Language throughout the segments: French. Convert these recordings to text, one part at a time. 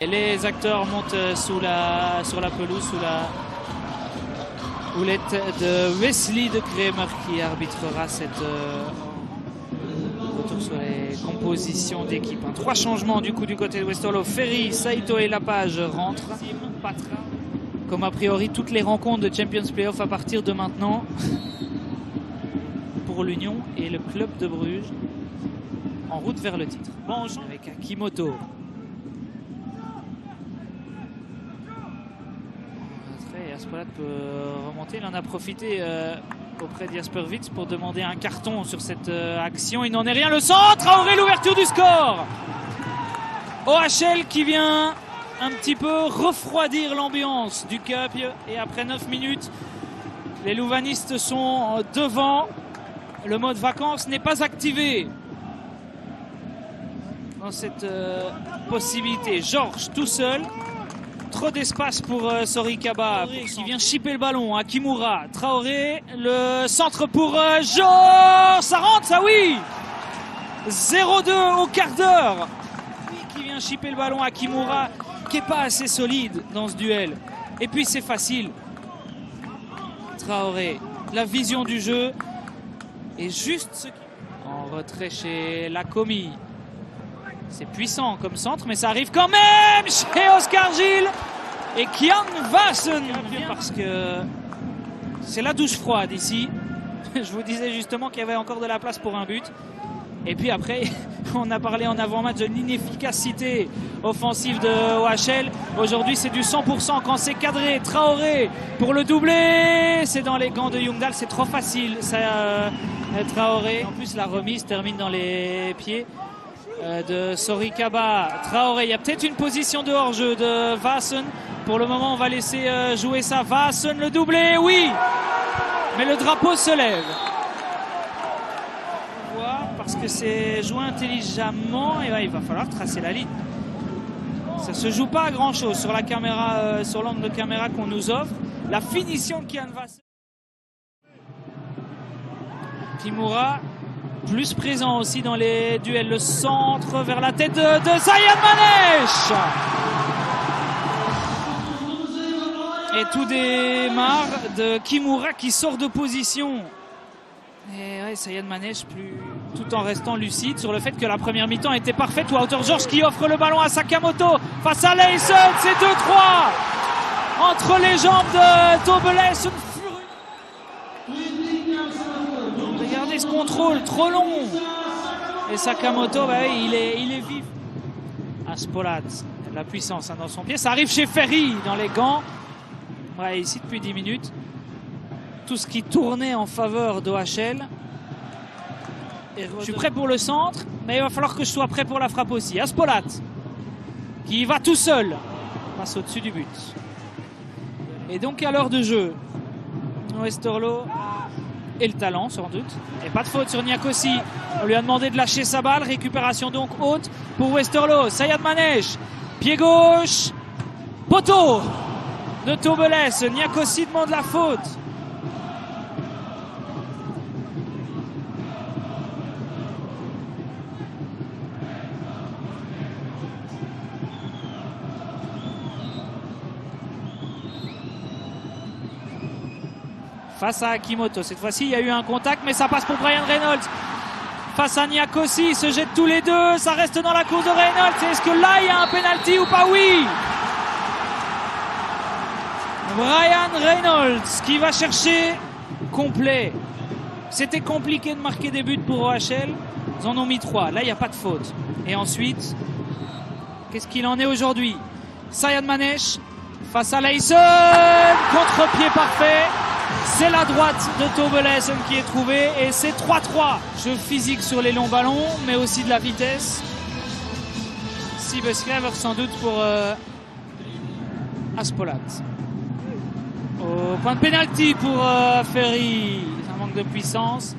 Et les acteurs montent sur la pelouse, sous la houlette de Wesley de Kremer qui arbitrera cette retour sur les compositions d'équipe. 3 changements du coup du côté de Westerlo. Ferry, Saito et Lapage rentrent. Comme a priori toutes les rencontres de Champions Playoff à partir de maintenant pour l'Union et le club de Bruges en route vers le titre. Bon, avec Akimoto. Aspolat peut remonter. Il en a profité auprès d'Jasperwitz pour demander un carton sur cette action. Il n'en est rien. Le centre, Traoré, l'ouverture du score. OHL qui vient un petit peu refroidir l'ambiance du Cup. Et après 9 minutes, les louvanistes sont devant. Le mode vacances n'est pas activé dans cette possibilité. Georges tout seul. Trop d'espace pour Sorikaba qui vient chipper le ballon à Kimura. Traoré, le centre pour Georges. Ça rentre, ça oui. 0-2 au quart d'heure. Qui vient chipper le ballon à Kimura qui n'est pas assez solide dans ce duel. Et puis c'est facile. Traoré, la vision du jeu. Et juste ce qui... En retrait chez Lacomi. C'est puissant comme centre, mais ça arrive quand même chez Oscar Gilles. Et Kian Vassen, parce que c'est la douche froide ici. Je vous disais justement qu'il y avait encore de la place pour un but. Et puis après, on a parlé en avant-match de l'inefficacité offensive de OHL. Aujourd'hui, c'est du 100% quand c'est cadré. Traoré pour le doubler. C'est dans les gants de Ljungdahl, c'est trop facile. Ça, Traoré. En plus, la remise termine dans les pieds de Sorikaba. Traoré, il y a peut-être une position de hors-jeu de Vassen. Pour le moment, on va laisser jouer ça. Vassen, le doublé, oui. Mais le drapeau se lève. Parce que c'est joué intelligemment et ouais, il va falloir tracer la ligne. Ça se joue pas à grand chose sur la caméra, sur l'angle de caméra qu'on nous offre. La finition de Kian Vassen. Kimura plus présent aussi dans les duels. Le centre vers la tête de Sayed Manesh. Et tout démarre de Kimura qui sort de position. Et ouais, Sayed Manesh tout en restant lucide sur le fait que la première mi-temps était parfaite. Wouter Georges qui offre le ballon à Sakamoto face à Leison. C'est 2-3 entre les jambes de Tobelès. Regardez ce contrôle trop long. Et Sakamoto, bah, il est vif. Aspolat, la puissance dans son pied. Ça arrive chez Ferry dans les gants. Ouais, ici depuis 10 minutes. Tout ce qui tournait en faveur d'OHL. Je suis prêt pour le centre, mais il va falloir que je sois prêt pour la frappe aussi. Aspolat, qui va tout seul, passe au-dessus du but. Et donc à l'heure de jeu, Westerlo et le talent sans doute. Et pas de faute sur Niakosi. On lui a demandé de lâcher sa balle. Récupération donc haute pour Westerlo. Sayed Manesh, pied gauche, poteau de Tobelès. Niakosi demande la faute. Face à Akimoto. Cette fois-ci, il y a eu un contact, mais ça passe pour Brian Reynolds. Face à Niakosi, ils se jettent tous les deux. Ça reste dans la course de Reynolds. Est-ce que là, il y a un penalty ou pas? Oui. Brian Reynolds qui va chercher complet. C'était compliqué de marquer des buts pour OHL. Ils en ont mis 3. Là, il n'y a pas de faute. Et ensuite, qu'est-ce qu'il en est aujourd'hui? Sayed Manesh face à Leison. Contre-pied parfait. C'est la droite de Tobelès qui est trouvée et c'est 3-3. Jeu physique sur les longs ballons, mais aussi de la vitesse. Sibesclever sans doute pour Aspolat. Au point de pénalty pour Ferry. Un manque de puissance.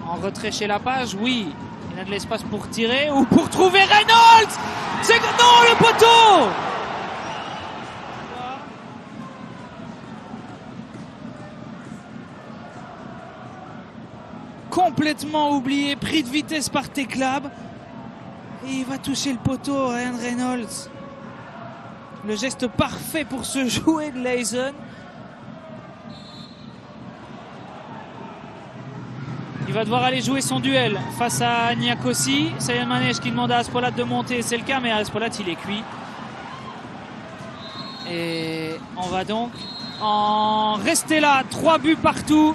En retrait chez Lapage, oui. Il a de l'espace pour tirer ou pour trouver Reynolds. C'est non, le poteau. Complètement oublié, pris de vitesse par Teclab. Et il va toucher le poteau, Ryan Reynolds. Le geste parfait pour se jouer de Leijzen. Il va devoir aller jouer son duel face à Niakosi. Sayan Manej qui demande à Aspolat de monter, c'est le cas, mais Aspolat il est cuit. Et on va donc en rester là, 3 buts partout.